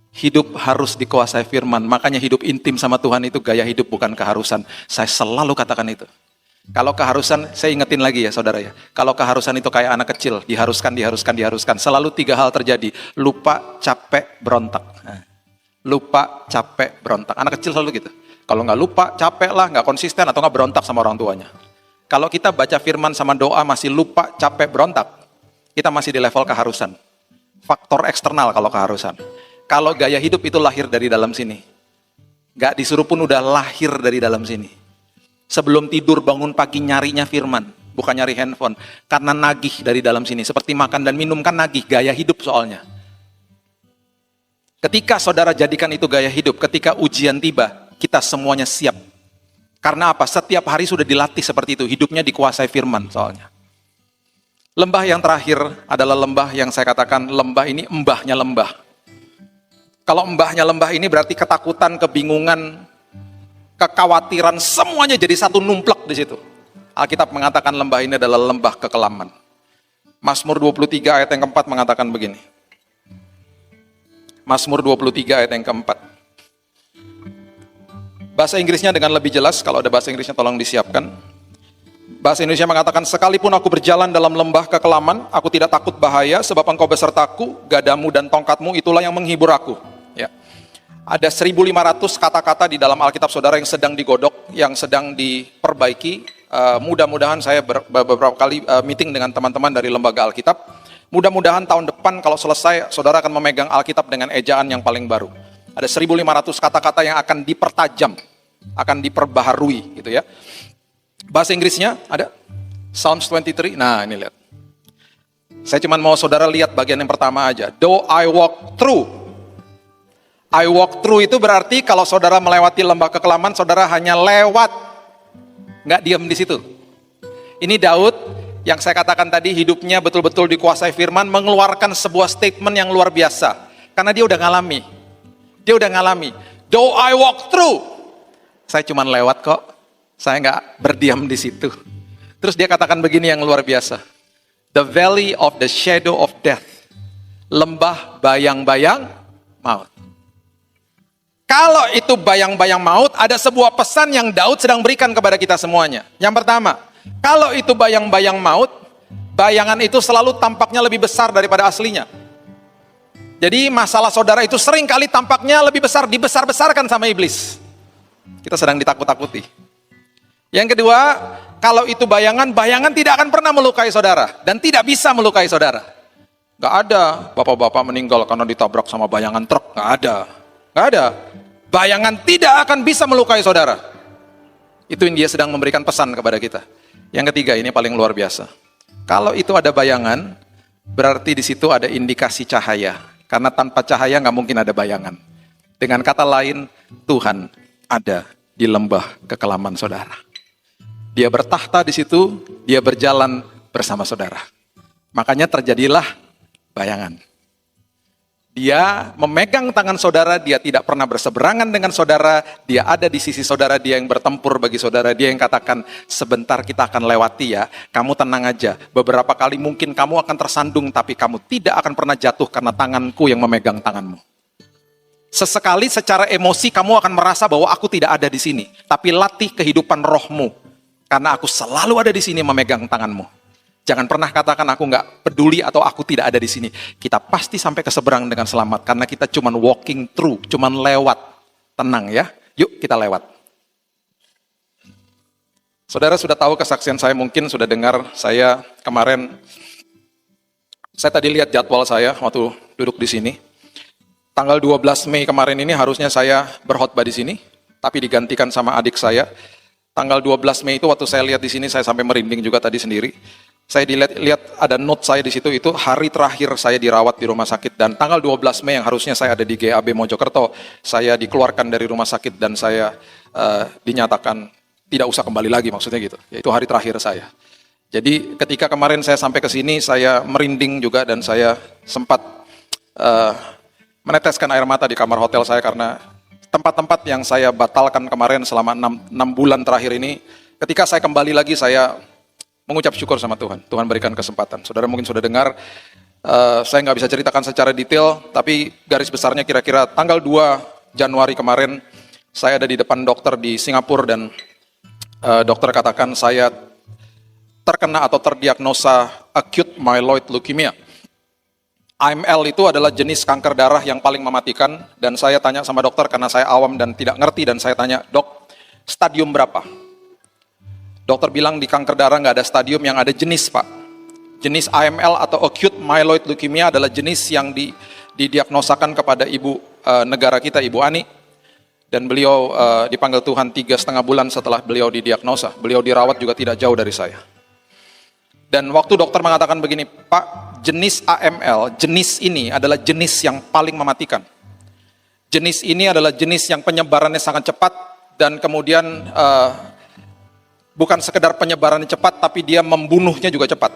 Hidup harus dikuasai firman, makanya hidup intim sama Tuhan itu gaya hidup bukan keharusan. Saya selalu katakan itu. Kalau keharusan, saya ingetin lagi ya saudara ya, kalau keharusan itu kayak anak kecil, diharuskan, selalu 3 hal terjadi, lupa, capek, berontak. Lupa, capek, berontak. Anak kecil selalu gitu. Kalau nggak lupa, capek lah, nggak konsisten, atau nggak berontak sama orang tuanya. Kalau kita baca firman sama doa masih lupa, capek, berontak, kita masih di level keharusan. Faktor eksternal kalau keharusan. Kalau gaya hidup itu lahir dari dalam sini. Gak disuruh pun udah lahir dari dalam sini. Sebelum tidur bangun pagi nyarinya firman, bukan nyari handphone. Karena nagih dari dalam sini. Seperti makan dan minum kan nagih, gaya hidup soalnya. Ketika saudara jadikan itu gaya hidup, ketika ujian tiba, kita semuanya siap. Karena apa? Setiap hari sudah dilatih seperti itu. Hidupnya dikuasai firman soalnya. Lembah yang terakhir adalah lembah yang saya katakan lembah ini embahnya lembah. Kalau embahnya lembah ini berarti ketakutan, kebingungan, kekhawatiran, semuanya jadi satu numplek di situ. Alkitab mengatakan lembah ini adalah lembah kekelaman. Mazmur 23 ayat yang keempat mengatakan begini. Mazmur 23 ayat yang keempat. Bahasa Inggrisnya dengan lebih jelas, kalau ada bahasa Inggrisnya tolong disiapkan. Bahasa Indonesia mengatakan, sekalipun aku berjalan dalam lembah kekelaman, aku tidak takut bahaya, sebab engkau besertaku, gadamu dan tongkatmu itulah yang menghibur aku. Ya. Ada 1.500 kata-kata di dalam Alkitab saudara yang sedang digodok, yang sedang diperbaiki. Mudah-mudahan saya beberapa kali meeting dengan teman-teman dari lembaga Alkitab. Mudah-mudahan tahun depan kalau selesai, saudara akan memegang Alkitab dengan ejaan yang paling baru. Ada 1.500 kata-kata yang akan dipertajam, akan diperbaharui gitu ya. Bahasa Inggrisnya ada Psalms 23. Nah, ini lihat. Saya cuma mau saudara lihat bagian yang pertama aja. Though I walk through. I walk through itu berarti kalau saudara melewati lembah kekelaman, saudara hanya lewat. Nggak diam di situ. Ini Daud yang saya katakan tadi hidupnya betul-betul dikuasai firman, mengeluarkan sebuah statement yang luar biasa. Karena dia udah ngalami. Dia udah ngalami. Though I walk through. Saya cuman lewat kok. Saya nggak berdiam di situ. Terus dia katakan begini yang luar biasa. The valley of the shadow of death. Lembah bayang-bayang maut. Kalau itu bayang-bayang maut, ada sebuah pesan yang Daud sedang berikan kepada kita semuanya. Yang pertama, kalau itu bayang-bayang maut, bayangan itu selalu tampaknya lebih besar daripada aslinya. Jadi masalah saudara itu sering kali tampaknya lebih besar, dibesar-besarkan sama iblis. Kita sedang ditakut-takuti. Yang kedua, kalau itu bayangan, bayangan tidak akan pernah melukai saudara. Dan tidak bisa melukai saudara. Gak ada bapak-bapak meninggal karena ditabrak sama bayangan truk. Gak ada. Gak ada. Bayangan tidak akan bisa melukai saudara. Itu yang dia sedang memberikan pesan kepada kita. Yang ketiga, ini paling luar biasa. Kalau itu ada bayangan, berarti di situ ada indikasi cahaya. Karena tanpa cahaya nggak mungkin ada bayangan. Dengan kata lain, Tuhan ada di lembah kekelaman saudara. Dia bertahta di situ, dia berjalan bersama saudara. Makanya terjadilah bayangan. Dia memegang tangan saudara, dia tidak pernah berseberangan dengan saudara, dia ada di sisi saudara, dia yang bertempur bagi saudara, dia yang katakan, sebentar kita akan lewati ya, kamu tenang aja, beberapa kali mungkin kamu akan tersandung, tapi kamu tidak akan pernah jatuh karena tanganku yang memegang tanganmu. Sesekali secara emosi kamu akan merasa bahwa aku tidak ada di sini, tapi latih kehidupan rohmu, karena aku selalu ada di sini memegang tanganmu. Jangan pernah katakan aku nggak peduli atau aku tidak ada di sini. Kita pasti sampai ke seberang dengan selamat karena kita cuman walking through, cuman lewat. Tenang ya, yuk kita lewat. Saudara sudah tahu kesaksian saya, mungkin sudah dengar saya kemarin. Saya tadi lihat jadwal saya waktu duduk di sini. Tanggal 12 Mei kemarin ini harusnya saya berkhotbah di sini, tapi digantikan sama adik saya. Tanggal 12 Mei itu waktu saya lihat di sini, saya sampai merinding juga tadi sendiri. Saya lihat ada note saya di situ, itu hari terakhir saya dirawat di rumah sakit, dan tanggal 12 Mei yang harusnya saya ada di GAB Mojokerto, saya dikeluarkan dari rumah sakit dan saya dinyatakan tidak usah kembali lagi, maksudnya gitu. Itu hari terakhir saya. Jadi ketika kemarin saya sampai ke sini, saya merinding juga dan saya sempat meneteskan air mata di kamar hotel saya karena tempat-tempat yang saya batalkan kemarin selama 6 bulan terakhir ini, ketika saya kembali lagi saya mengucap syukur sama Tuhan. Tuhan berikan kesempatan. Saudara mungkin sudah dengar, saya nggak bisa ceritakan secara detail, tapi garis besarnya kira-kira tanggal 2 Januari kemarin, saya ada di depan dokter di Singapura dan dokter katakan saya terkena atau terdiagnosa acute myeloid leukemia. AML itu adalah jenis kanker darah yang paling mematikan, dan saya tanya sama dokter karena saya awam dan tidak ngerti, dan saya tanya, dok, stadium berapa? Dokter bilang di kanker darah nggak ada stadium, yang ada jenis, Pak. Jenis AML atau acute myeloid leukemia adalah jenis yang didiagnosakan kepada ibu negara kita, Ibu Ani. Dan beliau dipanggil Tuhan 3,5 bulan setelah beliau didiagnosa. Beliau dirawat juga tidak jauh dari saya. Dan waktu dokter mengatakan begini, Pak, jenis AML, jenis ini adalah jenis yang paling mematikan. Jenis ini adalah jenis yang penyebarannya sangat cepat, dan kemudian bukan sekedar penyebarannya cepat, tapi dia membunuhnya juga cepat.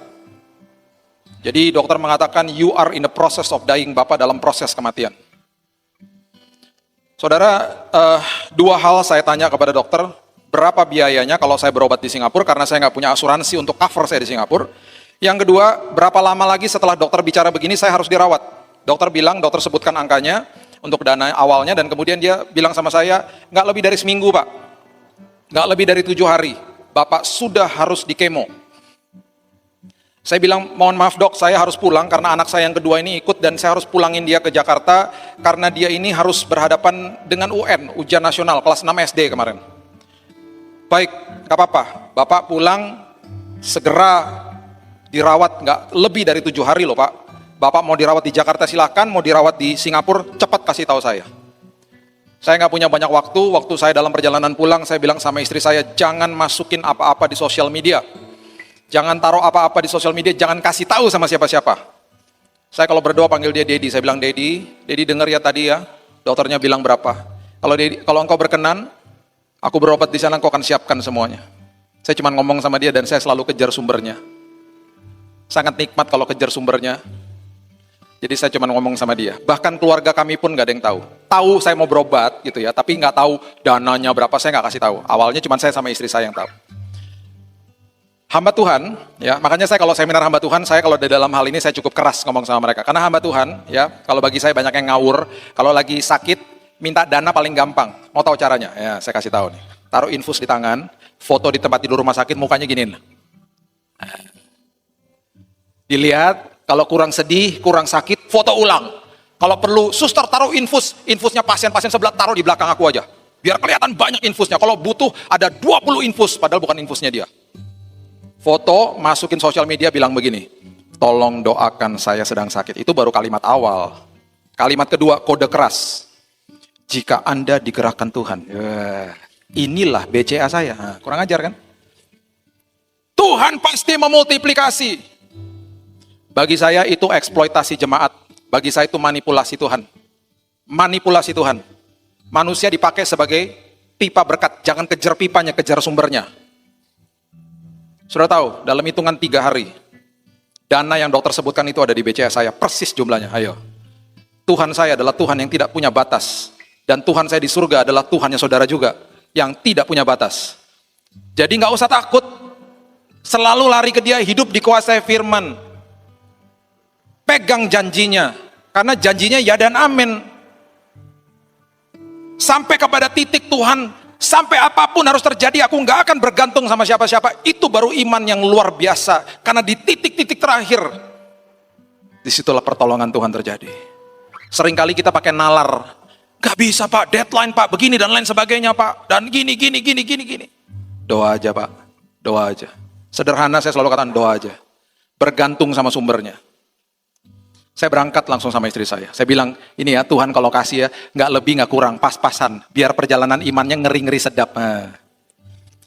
Jadi dokter mengatakan, you are in the process of dying, Bapak dalam proses kematian. Saudara, 2 hal saya tanya kepada dokter, berapa biayanya kalau saya berobat di Singapura, karena saya nggak punya asuransi untuk cover saya di Singapura. Yang kedua, berapa lama lagi setelah dokter bicara begini, saya harus dirawat. Dokter bilang, dokter sebutkan angkanya untuk dana awalnya, dan kemudian dia bilang sama saya, nggak lebih dari seminggu, Pak. Nggak lebih dari 7 hari. Bapak sudah harus di kemo. Saya bilang, mohon maaf dok, saya harus pulang karena anak saya yang kedua ini ikut, dan saya harus pulangin dia ke Jakarta karena dia ini harus berhadapan dengan UN, ujian nasional, kelas 6 SD kemarin. Baik, gak apa-apa, Bapak pulang, segera dirawat, nggak lebih dari 7 hari loh Pak. Bapak mau dirawat di Jakarta silakan, mau dirawat di Singapura, cepat kasih tahu saya. Saya nggak punya banyak waktu saya dalam perjalanan pulang, saya bilang sama istri saya, jangan masukin apa-apa di sosial media. Jangan taruh apa-apa di sosial media, jangan kasih tahu sama siapa-siapa. Saya kalau berdoa panggil dia Dedi, saya bilang Dedi dengar ya tadi ya, dokternya bilang berapa. Kalau engkau berkenan, aku berobat di sana, engkau akan siapkan semuanya. Saya cuma ngomong sama dia dan saya selalu kejar sumbernya. Sangat nikmat kalau kejar sumbernya. Jadi saya cuma ngomong sama dia. Bahkan keluarga kami pun gak ada yang tahu. Tahu saya mau berobat gitu ya, tapi nggak tahu dananya berapa, saya nggak kasih tahu. Awalnya cuma saya sama istri saya yang tahu. Hamba Tuhan, ya makanya saya kalau seminar hamba Tuhan, saya kalau di dalam hal ini saya cukup keras ngomong sama mereka. Karena hamba Tuhan, ya kalau bagi saya banyak yang ngawur. Kalau lagi sakit, minta dana paling gampang. Mau tahu caranya? Ya saya kasih tahu nih. Taruh infus di tangan, foto di tempat tidur rumah sakit, mukanya giniin. Dilihat, kalau kurang sedih, kurang sakit, foto ulang. Kalau perlu, suster taruh infusnya pasien-pasien sebelah taruh di belakang aku aja. Biar kelihatan banyak infusnya. Kalau butuh ada 20 infus, padahal bukan infusnya dia. Foto, masukin sosial media bilang begini, tolong doakan saya sedang sakit. Itu baru kalimat awal. Kalimat kedua, kode keras. Jika Anda digerakkan Tuhan. Inilah BCA saya. Nah, kurang ajar kan? Tuhan pasti memultiplikasi. Bagi saya itu eksploitasi jemaat. Bagi saya itu manipulasi Tuhan. Manipulasi Tuhan. Manusia dipakai sebagai pipa berkat. Jangan kejar pipanya, kejar sumbernya. Sudah tahu, dalam hitungan 3 hari, dana yang dokter sebutkan itu ada di BCA saya. Persis jumlahnya, ayo. Tuhan saya adalah Tuhan yang tidak punya batas. Dan Tuhan saya di surga adalah Tuhannya saudara juga. Yang tidak punya batas. Jadi nggak usah takut. Selalu lari ke dia, hidup dikuasai firman. Pegang janjinya. Karena janjinya ya dan amin. Sampai kepada titik Tuhan, sampai apapun harus terjadi, aku nggak akan bergantung sama siapa-siapa. Itu baru iman yang luar biasa. Karena di titik-titik terakhir, disitulah pertolongan Tuhan terjadi. Seringkali kita pakai nalar. Gak bisa Pak, deadline Pak, begini dan lain sebagainya Pak. Dan gini. Doa aja Pak, doa aja. Sederhana saya selalu katakan doa aja. Bergantung sama sumbernya. Saya berangkat langsung sama istri saya. Saya bilang, ini ya Tuhan kalau kasih ya, nggak lebih nggak kurang, pas-pasan. Biar perjalanan imannya ngeri-ngeri sedap.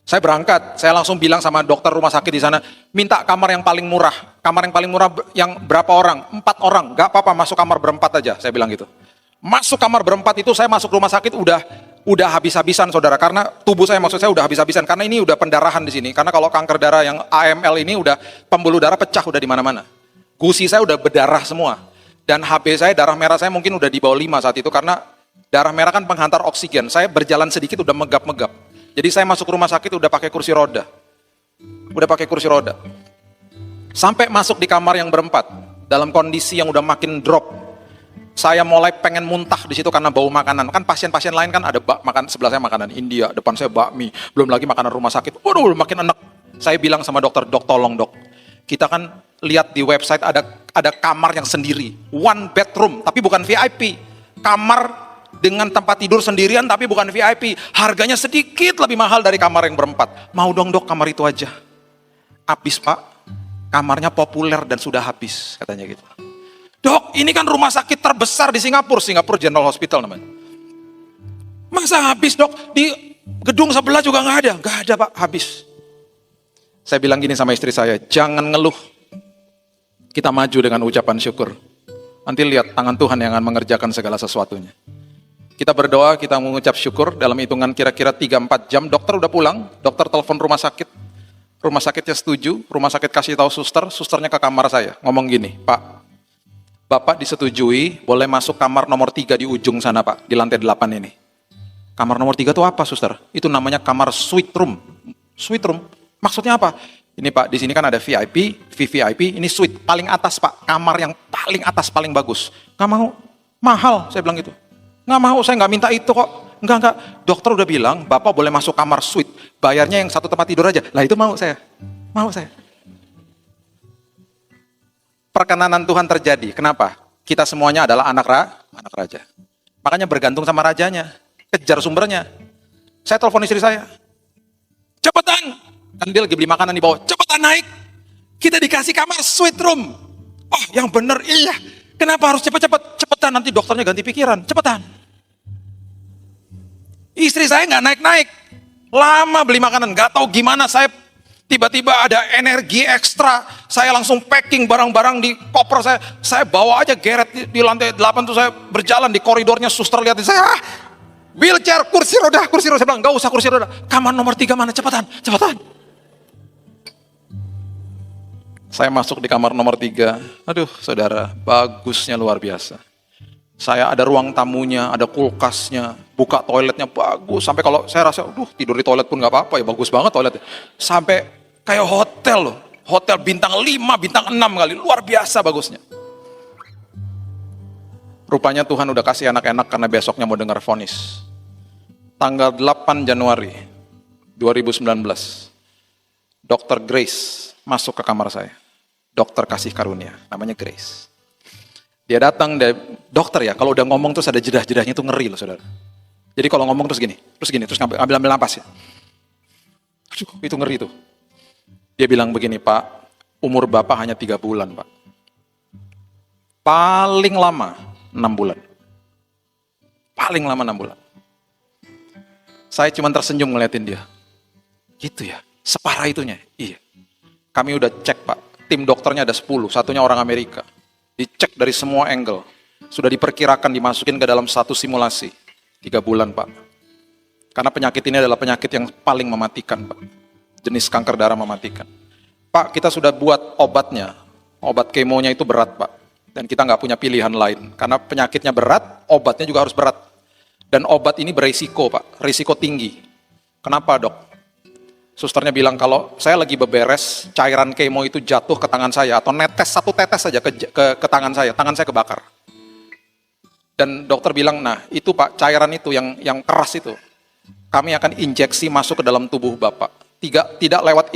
Saya berangkat, saya langsung bilang sama dokter rumah sakit di sana, minta kamar yang paling murah. Kamar yang paling murah yang berapa orang? 4 orang, nggak apa-apa masuk kamar berempat aja. Saya bilang gitu. Masuk kamar berempat itu saya masuk rumah sakit udah habis-habisan saudara. Karena tubuh saya maksud saya udah habis-habisan. Karena ini udah pendarahan di sini. Karena kalau kanker darah yang AML ini udah pembuluh darah pecah udah di mana-mana. Gusi saya udah berdarah semua. Dan HB saya, darah merah saya mungkin udah di bawah 5 saat itu. Karena darah merah kan penghantar oksigen. Saya berjalan sedikit udah megap-megap. Jadi saya masuk rumah sakit udah pakai kursi roda. Sampai masuk di kamar yang berempat. Dalam kondisi yang udah makin drop. Saya mulai pengen muntah di situ karena bau makanan. Kan pasien-pasien lain kan ada makan, sebelah saya makanan India, depan saya bakmi. Belum lagi makanan rumah sakit. Waduh, makin enak. Saya bilang sama dokter, dok tolong dok. Kita kan lihat di website ada kamar yang sendiri, 1 bedroom, tapi bukan VIP. Kamar dengan tempat tidur sendirian, tapi bukan VIP. Harganya sedikit lebih mahal dari kamar yang berempat. Mau dong dok kamar itu aja. Habis Pak, kamarnya populer dan sudah habis, katanya gitu. Dok, ini kan rumah sakit terbesar di Singapura General Hospital namanya. Masa habis dok? Di gedung sebelah juga nggak ada? Nggak ada Pak, habis. Saya bilang gini sama istri saya, jangan ngeluh. Kita maju dengan ucapan syukur. Nanti lihat tangan Tuhan yang akan mengerjakan segala sesuatunya. Kita berdoa, kita mengucap syukur dalam hitungan kira-kira 3-4 jam. Dokter udah pulang, dokter telepon rumah sakit. Rumah sakitnya setuju, rumah sakit kasih tahu susternya ke kamar saya. Ngomong gini, Pak, Bapak disetujui boleh masuk kamar nomor 3 di ujung sana Pak, di lantai 8 ini. Kamar nomor 3 itu apa suster? Itu namanya kamar suite room. Suite room. Maksudnya apa? Ini Pak, di sini kan ada VIP, VVIP, ini suite paling atas Pak, kamar yang paling atas paling bagus. Nggak mau, mahal, saya bilang gitu. Nggak mau, saya nggak minta itu kok. Enggak, dokter udah bilang, Bapak boleh masuk kamar suite, bayarnya yang 1 tempat tidur aja. Lah itu mau saya. Perkenanan Tuhan terjadi, kenapa? Kita semuanya adalah anak raja. Makanya bergantung sama rajanya, kejar sumbernya. Saya telepon istri saya, cepetan! Kan dia lagi beli makanan di bawah, cepetan naik. Kita dikasih kamar suite room. Oh yang bener, iya. Kenapa harus cepet-cepet? Cepetan, nanti dokternya ganti pikiran, cepetan. Istri saya nggak naik-naik. Lama beli makanan, nggak tahu gimana saya tiba-tiba ada energi ekstra. Saya langsung packing barang-barang di koper saya. Saya bawa aja geret di lantai 8 tuh, saya berjalan di koridornya, suster liatin saya. Wheelchair, kursi roda. Saya bilang, nggak usah kursi roda. Kamar nomor 3 mana? Cepetan. Saya masuk di kamar nomor 3. Aduh, saudara, bagusnya luar biasa. Saya ada ruang tamunya, ada kulkasnya, buka toiletnya bagus. Sampai kalau saya rasa, tidur di toilet pun nggak apa-apa ya, bagus banget toiletnya. Sampai kayak hotel loh, hotel bintang 5, bintang 6 kali, luar biasa bagusnya. Rupanya Tuhan udah kasih anak-anak karena besoknya mau dengar vonis. Tanggal 8 Januari 2019, Dr. Grace masuk ke kamar saya. Dokter kasih karunia, namanya Grace. Dia datang, dokter ya, kalau udah ngomong terus ada jedah-jedahnya itu ngeri loh saudara. Jadi kalau ngomong terus gini, terus ngambil napas ya. Itu ngeri tuh. Dia bilang begini, Pak, umur Bapak hanya 3 bulan, Pak. Paling lama 6 bulan. Paling lama 6 bulan. Saya cuma tersenyum ngeliatin dia. Gitu ya, separah itunya. Iya. Kami udah cek, Pak. Tim dokternya ada 10, satunya orang Amerika. Dicek dari semua angle. Sudah diperkirakan dimasukin ke dalam satu simulasi. 3 bulan, Pak. Karena penyakit ini adalah penyakit yang paling mematikan, Pak. Jenis kanker darah mematikan. Pak, kita sudah buat obatnya. Obat kemonya itu berat, Pak. Dan kita nggak punya pilihan lain. Karena penyakitnya berat, obatnya juga harus berat. Dan obat ini berisiko, Pak. Risiko tinggi. Kenapa, Dok? Susternya bilang kalau saya lagi beberes, cairan kemo itu jatuh ke tangan saya, atau netes, satu tetes saja ke tangan saya kebakar. Dan dokter bilang, nah itu Pak, cairan itu yang keras itu, kami akan injeksi masuk ke dalam tubuh Bapak. Tidak lewat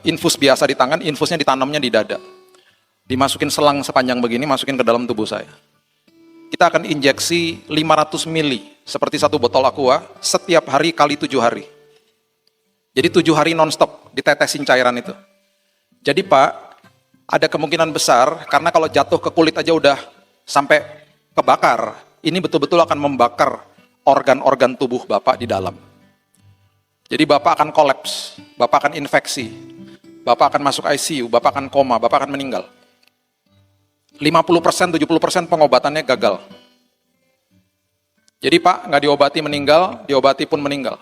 infus biasa di tangan, infusnya ditanamnya di dada. Dimasukin selang sepanjang begini, masukin ke dalam tubuh saya. Kita akan injeksi 500 mili, seperti satu botol aqua, setiap hari kali 7 hari. Jadi 7 hari non-stop ditetesin cairan itu. Jadi Pak, ada kemungkinan besar, karena kalau jatuh ke kulit aja udah sampai kebakar, ini betul-betul akan membakar organ-organ tubuh Bapak di dalam. Jadi Bapak akan kolaps, Bapak akan infeksi, Bapak akan masuk ICU, Bapak akan koma, Bapak akan meninggal. 50%, 70% pengobatannya gagal. Jadi Pak, nggak diobati meninggal, diobati pun meninggal.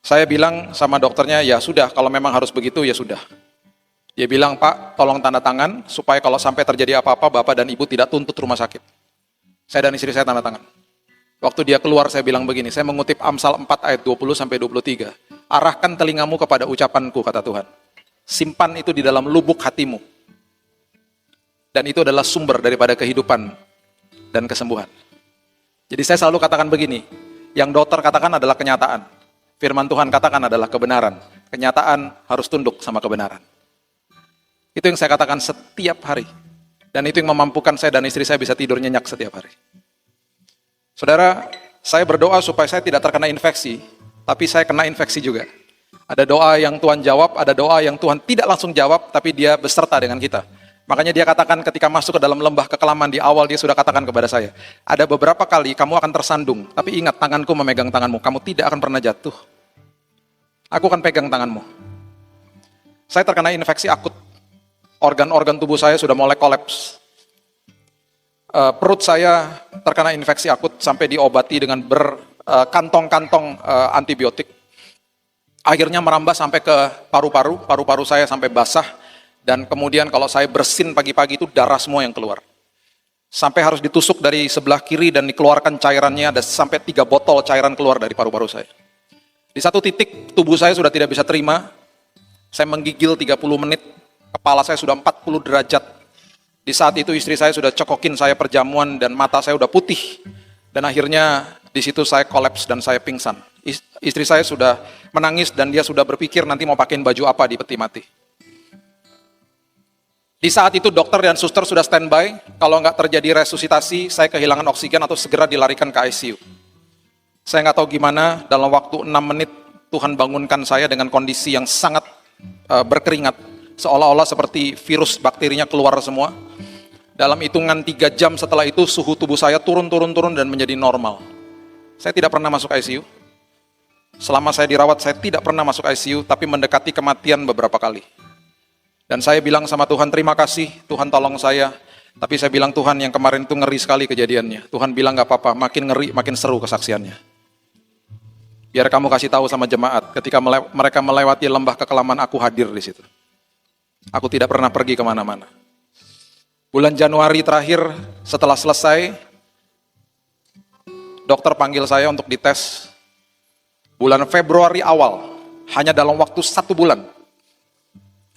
Saya bilang sama dokternya, ya sudah, kalau memang harus begitu, ya sudah. Dia bilang, Pak, tolong tanda tangan, supaya kalau sampai terjadi apa-apa, Bapak dan Ibu tidak tuntut rumah sakit. Saya dan istri saya tanda tangan. Waktu dia keluar, saya bilang begini, saya mengutip Amsal 4 ayat 20-23. Arahkan telingamu kepada ucapanku, kata Tuhan. Simpan itu di dalam lubuk hatimu. Dan itu adalah sumber daripada kehidupan dan kesembuhan. Jadi saya selalu katakan begini, yang dokter katakan adalah kenyataan. Firman Tuhan katakan adalah kebenaran. Kenyataan harus tunduk sama kebenaran. Itu yang saya katakan setiap hari. Dan itu yang memampukan saya dan istri saya bisa tidur nyenyak setiap hari. Saudara, saya berdoa supaya saya tidak terkena infeksi, tapi saya kena infeksi juga. Ada doa yang Tuhan jawab, ada doa yang Tuhan tidak langsung jawab, tapi dia beserta dengan kita. Makanya dia katakan ketika masuk ke dalam lembah kekelaman di awal, dia sudah katakan kepada saya, ada beberapa kali kamu akan tersandung, tapi ingat tanganku memegang tanganmu, kamu tidak akan pernah jatuh. Aku akan pegang tanganmu. Saya terkena infeksi akut, organ-organ tubuh saya sudah mulai kolaps. Perut saya terkena infeksi akut sampai diobati dengan berkantong-kantong antibiotik. Akhirnya merambah sampai ke paru-paru, paru-paru saya sampai basah. Dan kemudian kalau saya bersin pagi-pagi itu darah semua yang keluar. Sampai harus ditusuk dari sebelah kiri dan dikeluarkan cairannya, ada sampai 3 botol cairan keluar dari paru-paru saya. Di satu titik tubuh saya sudah tidak bisa terima, saya menggigil 30 menit, kepala saya sudah 40 derajat. Di saat itu istri saya sudah cokokin saya perjamuan dan mata saya sudah putih. Dan akhirnya di situ saya kolaps dan saya pingsan. Istri saya sudah menangis dan dia sudah berpikir nanti mau pakein baju apa di peti mati. Di saat itu dokter dan suster sudah standby, kalau nggak terjadi resusitasi, saya kehilangan oksigen atau segera dilarikan ke ICU. Saya nggak tahu gimana, dalam waktu 6 menit Tuhan bangunkan saya dengan kondisi yang sangat berkeringat. Seolah-olah seperti virus bakterinya keluar semua. Dalam hitungan 3 jam setelah itu, suhu tubuh saya turun dan menjadi normal. Saya tidak pernah masuk ICU. Selama saya dirawat, saya tidak pernah masuk ICU, tapi mendekati kematian beberapa kali. Dan saya bilang sama Tuhan, terima kasih, Tuhan tolong saya. Tapi saya bilang, Tuhan yang kemarin itu ngeri sekali kejadiannya. Tuhan bilang, gak apa-apa, makin ngeri, makin seru kesaksiannya. Biar kamu kasih tahu sama jemaat, ketika mereka melewati lembah kekelaman, aku hadir di situ. Aku tidak pernah pergi kemana-mana. Bulan Januari terakhir, setelah selesai, dokter panggil saya untuk dites. Bulan Februari awal, hanya dalam waktu 1 bulan,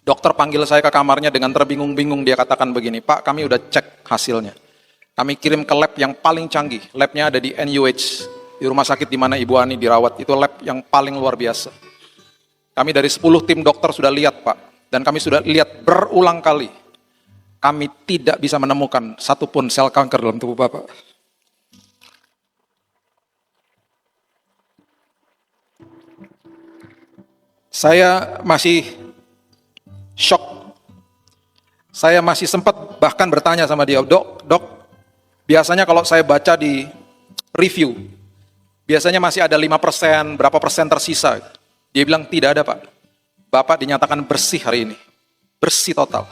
dokter panggil saya ke kamarnya dengan terbingung-bingung. Dia katakan begini, Pak, kami udah cek hasilnya. Kami kirim ke lab yang paling canggih. Labnya ada di NUH, di rumah sakit di mana Ibu Ani dirawat. Itu lab yang paling luar biasa. Kami dari 10 tim dokter sudah lihat, Pak. Dan kami sudah lihat berulang kali. Kami tidak bisa menemukan satupun sel kanker dalam tubuh Bapak. Saya masih shock. Saya masih sempat bahkan bertanya sama dia, dok, biasanya kalau saya baca di review, biasanya masih ada 5%, berapa persen tersisa. Dia bilang, tidak ada Pak. Bapak dinyatakan bersih hari ini. Bersih total.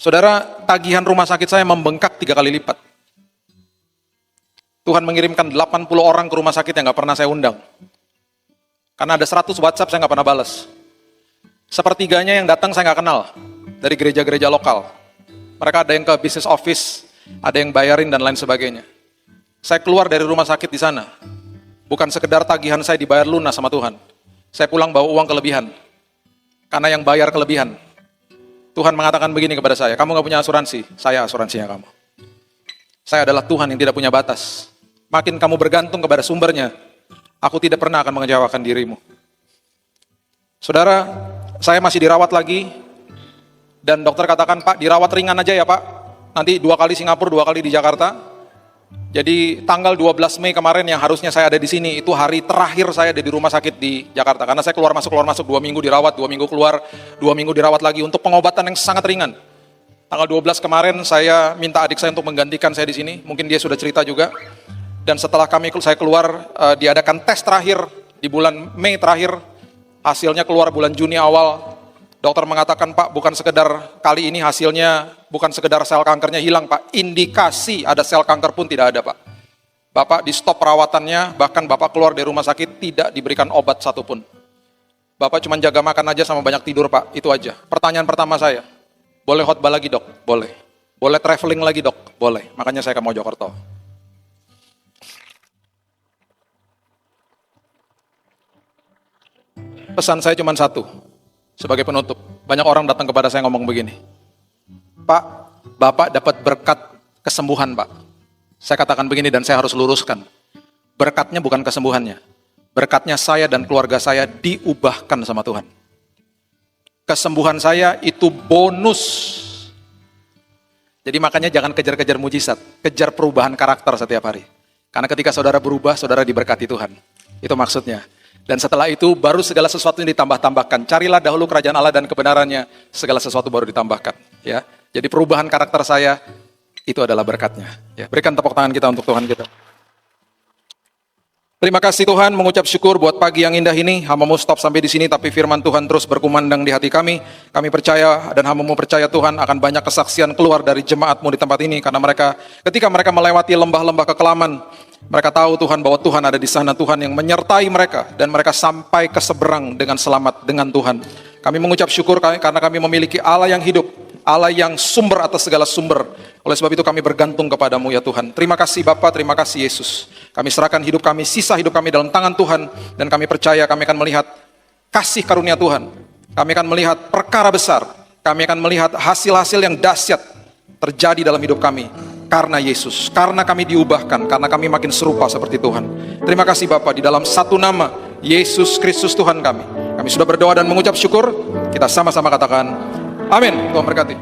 Saudara, tagihan rumah sakit saya membengkak 3 kali lipat. Tuhan mengirimkan 80 orang ke rumah sakit yang gak pernah saya undang. Karena ada 100 WhatsApp saya gak pernah balas. Sepertiganya yang datang saya gak kenal. Dari gereja-gereja lokal. Mereka ada yang ke business office, ada yang bayarin dan lain sebagainya. Saya keluar dari rumah sakit di sana. Bukan sekedar tagihan saya dibayar lunas sama Tuhan. Saya pulang bawa uang kelebihan. Karena yang bayar kelebihan. Tuhan mengatakan begini kepada saya, kamu gak punya asuransi, saya asuransinya kamu. Saya adalah Tuhan yang tidak punya batas. Makin kamu bergantung kepada sumbernya, aku tidak pernah akan mengecewakan dirimu. Saudara, saya masih dirawat lagi, dan dokter katakan, Pak, dirawat ringan aja ya Pak. Nanti 2 kali Singapura, 2 kali di Jakarta. Jadi tanggal 12 Mei kemarin yang harusnya saya ada di sini, itu hari terakhir saya ada di rumah sakit di Jakarta. Karena saya keluar masuk 2 minggu dirawat, 2 minggu keluar, 2 minggu dirawat lagi untuk pengobatan yang sangat ringan. Tanggal 12 kemarin saya minta adik saya untuk menggantikan saya di sini, mungkin dia sudah cerita juga. Dan setelah saya keluar, diadakan tes terakhir di bulan Mei terakhir, hasilnya keluar bulan Juni awal. Dokter mengatakan, Pak, bukan sekedar kali ini hasilnya, bukan sekedar sel kankernya hilang, Pak. Indikasi ada sel kanker pun tidak ada, Pak. Bapak di stop perawatannya, bahkan Bapak keluar dari rumah sakit tidak diberikan obat satupun. Bapak cuma jaga makan aja sama banyak tidur, Pak. Itu aja. Pertanyaan pertama saya, boleh khotbah lagi, Dok? Boleh. Boleh traveling lagi, Dok? Boleh. Makanya saya ke Mojokerto. Pesan saya cuma satu. Sebagai penutup, banyak orang datang kepada saya ngomong begini, Pak, Bapak dapat berkat kesembuhan, Pak. Saya katakan begini dan saya harus luruskan. Berkatnya bukan kesembuhannya. Berkatnya saya dan keluarga saya diubahkan sama Tuhan. Kesembuhan saya itu bonus. Jadi makanya jangan kejar-kejar mujizat, kejar perubahan karakter setiap hari. Karena ketika saudara berubah, saudara diberkati Tuhan. Itu maksudnya. Dan setelah itu baru segala sesuatu yang ditambah-tambahkan. Carilah dahulu kerajaan Allah dan kebenarannya, segala sesuatu baru ditambahkan. Ya, jadi perubahan karakter saya itu adalah berkatnya. Ya, berikan tepuk tangan kita untuk Tuhan kita. Terima kasih Tuhan, mengucap syukur buat pagi yang indah ini. Hamba-Mu stop sampai di sini, tapi firman Tuhan terus berkumandang di hati kami. Kami percaya dan hamba-Mu percaya Tuhan akan banyak kesaksian keluar dari jemaat-Mu di tempat ini. Karena ketika mereka melewati lembah-lembah kekelaman, mereka tahu Tuhan bahwa Tuhan ada di sana, Tuhan yang menyertai mereka dan mereka sampai ke seberang dengan selamat dengan Tuhan. Kami mengucap syukur karena kami memiliki Allah yang hidup, Allah yang sumber atas segala sumber. Oleh sebab itu kami bergantung kepadamu ya Tuhan. Terima kasih Bapa, terima kasih Yesus. Kami serahkan hidup kami, sisa hidup kami dalam tangan Tuhan, dan kami percaya kami akan melihat kasih karunia Tuhan. Kami akan melihat perkara besar, kami akan melihat hasil-hasil yang dahsyat terjadi dalam hidup kami. Karena Yesus, karena kami diubahkan, karena kami makin serupa seperti Tuhan. Terima kasih Bapa, di dalam satu nama, Yesus Kristus Tuhan kami. Kami sudah berdoa dan mengucap syukur, kita sama-sama katakan, amin. Tuhan berkati.